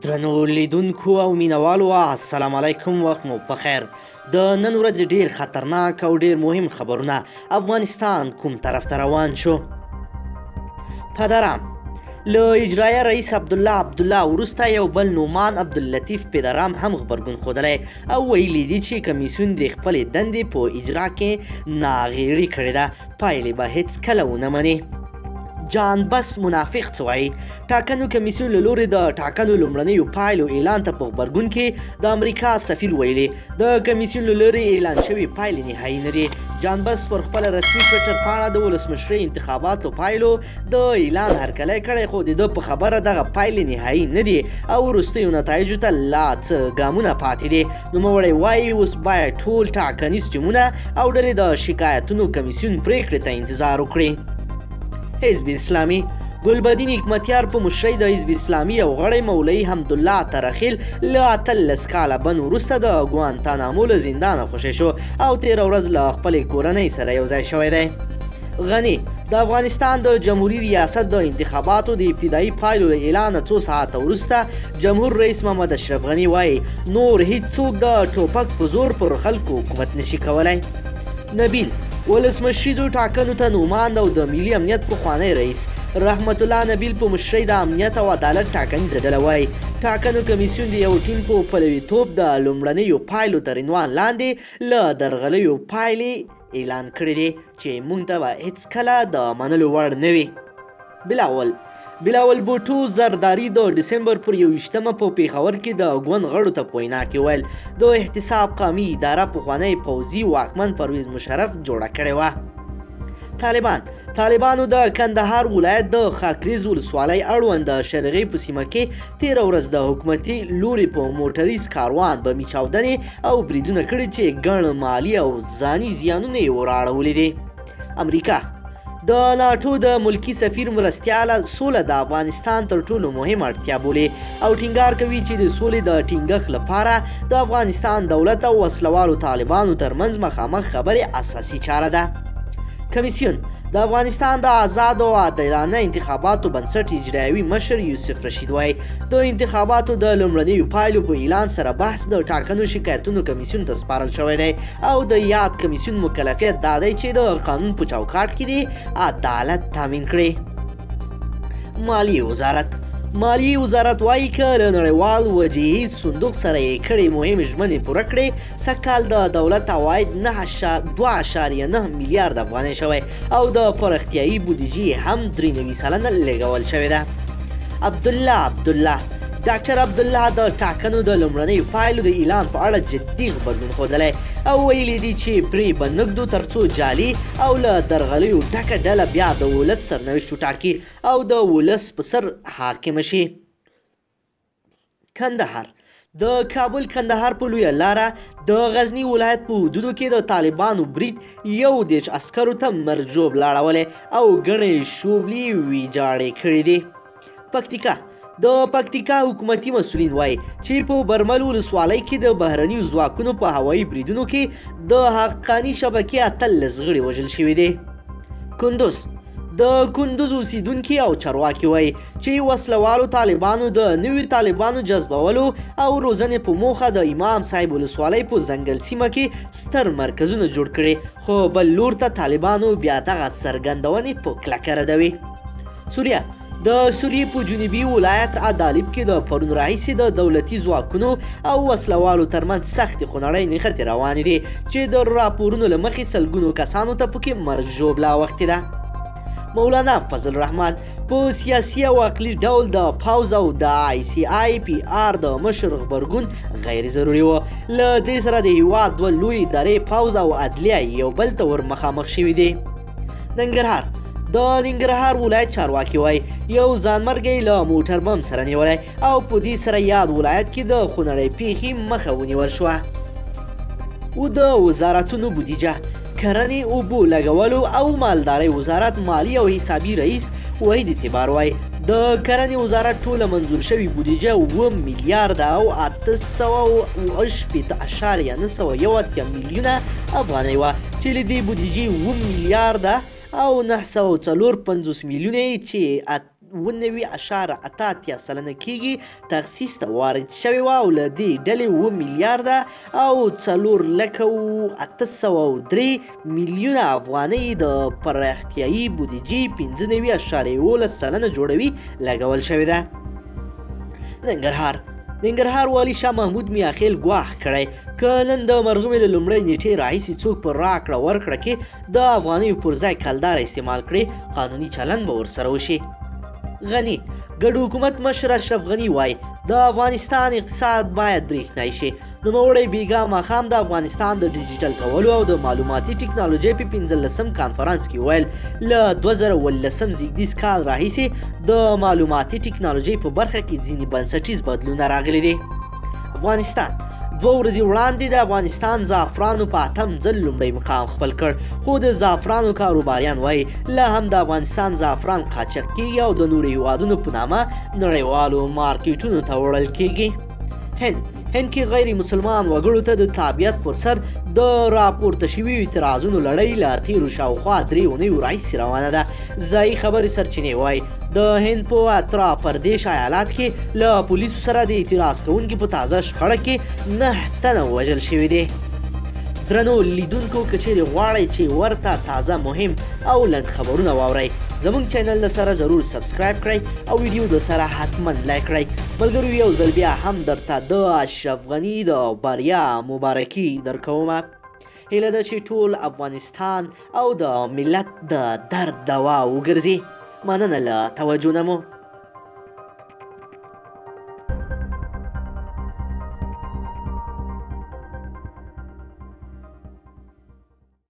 درنو لیدونکو او مینوالو السلام علیکم، وخت مو پخیر. د نن ورځې ډیر خطرناک او ډیر مهم خبرونه افغانستان کوم طرف ته روان شو. پدرام له اجرایه رئیس عبدالله وروسته یو بل نومان عبداللطیف پدرام هم غبرګون ښودلی او ویلي دي چې کمیسیون د خپلې دندې په اجرا کې ناغېړي کړې ده، پایلې به هیڅکله ونه مني. جان بس منافق څه وایي؟ ټاکنو کمیسیون له لورې د ټاکنو لومړنیو پایلو اعلان ته په غبرګون کې د امریکا سفیر ویلي د کمیسیون له لورې اعلان شوي پایلې نهایي نه دي. جان بس پر خپله رسمي ټویټر پاڼه د ولسمشرۍ انتخاباتو پایلو د اعلان هرکلی کړی، خو د ده په خبره دغه پایلې نهایي نه دي او وروستیو نتایجو ته لا څه ګامونه پاتې دي. نوموړی وایي اوس باید ټول ټاکنیز ټیمونه او ډلې د شکایتونو کمیسیون پریکړې ته انتظار وکړي. حزب اسلامي ګلبدین حکمتیار په مشرۍ د حزب اسلامي او غړی مولوي حمدالله ترخیل له 18 کاله بند وروسته د ګوانتانامو له زندانه خوشی شو او 13 ورځ له خپلې کورنۍ سره یوځای شوی دی. غني د افغانستان د جمهوریت ریاست د انتخاباتو د ابتدایي پایلو له اعلانه څو ساعته وروسته جمهور رئیس محمد اشرف غني وایي نور هیڅوک د ټوپک په زور پر خلکو حکومت نشي کولی. نبیل ولسمشریزو ټاکنو ته نوماند او د ملي امنیت پخوانی رئیس رحمت الله نبیل په مشرۍ د امنیت او عدالت ټاکنیزه ډله وایي ټاکنو کمیسیون د یو ټیم په پلویتوب د لومړنیو پایلو تر عنوان لاندې له درغلیو پایلې اعلان کړي دي چې موږ ته به هیڅکله د منلو وړ نه وي. بلاول بوټو زرداری د ډسمبر پر 21 په پیښور کې د ګوند غړو ته په وینا کې ویل د احتساب قومي اداره پخوانی پوځي واکمن پرویز مشرف جوړه کړې وه. طالبانو د کندهار ولایت د خاکریز ولسوالۍ اړوند د شرغې په سیمه کې 13 ورځ د حکومتي لوري په موټریز کاروان بمي چاودنې او بریدونه کړي چې ګڼ مالي او ځاني زیانونه یې وراړولي دي. امریکا د ناټو د ملکی سفیر مرستیاله سوله د افغانستان تر ټولو مهم اړتیا بولي او ټینګار کوي چې د سولې د ټینګښت لپاره د افغانستان دولت او وسلوالو طالبانو ترمنځ مخامخ خبرې اساسي چاره ده. کمیسیون د افغانستان د آزاد او عادلانه انتخاباتو بنسټ اجرایوي مشر یوسف رشید وایي د انتخاباتو د لومړنیو پایلو په اعلان سره بحث د ټاکنو شکایتونو کمیسیون ته سپارل شوی دی او د یاد کمیسیون مکلفیت دا دی چې د قانون په چوکاټ کې د عدالت تامین کړي. مالیې وزارت وایي که له نړیوال وجهي صندوق سره یې کړې مهمې ژمنې پوره کړې سږکال د دولت عواید 2.9 میلیارد افغانۍ شوی او د پراختیایي بودیجې هم 93% لګول شوې ده. عبدالله ډاکټر عبدالله د ټاکنو د لومړنیو پایلو د اعلان په اړه جدي غبرګون ښودلی او ویلي دي چې پرې به نږدو ترڅو جعلي او له درغلیو ډکه ډله بیا د ولس سرنوشت وټاکي او د ولس په سر حاکمه شي. کندهار د کابل کندهار په لویه لاره د غزني ولایت په حدودو کې د طالبانو برید 11 عسکرو ته مرجوب لاړولی او ګڼې شوبلې ویجاړې کړي دي. د پکتیکا حکومتي مسؤلین وایي چې په برمل ولسوالۍ کې د بهرنیو ځواکونو په هوایي بریدونو کې د حقاني شبکې 18 غړي وژل شوي دي. د کندوز اوسیدونکي او چارواکي وایي چې وسلوالو طالبانو د نویو طالبانو جذبولو او روزنې په موخه د امام صاحب ولسوالۍ په ځنګل سیمه کې ستر مرکزونه جوړ کړي، خو بل لور ته طالبانو بیا دغه څرګندونې په کلکه ردوي. د سوریې په جنوبي ولایت ادالب کې د پرون راهیسې د دولتي ځواکونو او وسلوالو ترمنځ سختې خونړۍ نښتې روانې دي چې د راپورونو له مخې سلګونو کسانو ته پکې مرګ ژوبله اوښتې ده. مولانا فضل الرحمن په سیاسي او عقلي ډول د پوځ او د ICIPR د مشر غبرګون غیر ضروري و. له دې سره د هیواد دوه لوی ادارې پوځ او عدلیه یو بل ته ور مخامخ شوي دي. د ننګرهار ولایت چارواکي وایي یو ځانمرګی له موټر بم سره نیولی او په دې سره یاد ولایت کې د خونړۍ پیښې مخه ونیول شوه. او د وزارتونو بودیجه کرنې، اوبو لګولو او مالدارۍ وزارت مالی او حسابي رئیس وحید اعتبار وایي د کرنې وزارت ټوله منظور شوې بودیجه 2 میلیارد او 818.981 میلیونه افغانۍ وه چې له دې بودیجې 2 میلیارد او 954 میلیونه چې 99.88 سلنه کېږي تخصیص ته وارد شوې وه او له دې ډلې 7 میلیارده او 4,803 میلیونه افغانۍ د پراختیایي بودیجې 15.11 سلنه جوړوي لګول شوې ده. ننګرهار والي شاه محمود میاخیل ګواښ کړی که نن د مرغومې له لومړۍ نیټې راهیسې څوک په راکړه ورکړه کې د افغانیو پر ځای کلداره استعمال کړي قانوني چلند به ورسره وشي. غني ګډ حکومت مشر اشرف غني وایي د افغانستان اقتصاد باید برېښنایي شي. نوموړی بیګا ماښام د افغانستان د ډیجیټل کولو او د معلوماتي ټکنالوژۍ په 15 کانفرانس کې ویل له 2018 زیږدیز کال راهیسې د معلوماتي ټکنالوژۍ په برخه کې ځینې بنسټیز بدلونونه راغلي دي. افغانستان 2 ورځې وړاندې د افغانستان زعفرانو په 8م ځل لومړی مقام خپل کړ خو د زعفرانو کاروباریان وایي لا هم د افغانستان زعفران قاچاق کېږي او د نورو هیوادونو په نامه نړیوالو مارکیټونو ته وړل کېږي. هند کې غیر مسلمان وګړو ته د تابعیت پر سر د راپورته شویو اعتراضونو لړۍ له تیرو شاوخوا 3 اونیو راهیسې روانه ده. ځایي خبري سرچینې وایي د هند په اترا پردیش ایالات کې له پولیسو سره د اعتراض کوونکي په تازه شخړه کې 9 تنه وژل شوي دي. درنو لیدونکو که چیرې غواړئ چې ورته تازه مهم او لنډ خبرونه واورئ زموږ چینل سره ضرور سبسکرایب کړئ او ویډیو د سره حتما لایک کړئ. ملګرو یو ځل بیا هم درته د اشرف غني د بریا مبارکي درکومه. هیله ده چې ټول افغانستان او د ملت د درد دوا وګرځي. مننه له توجه نه مو.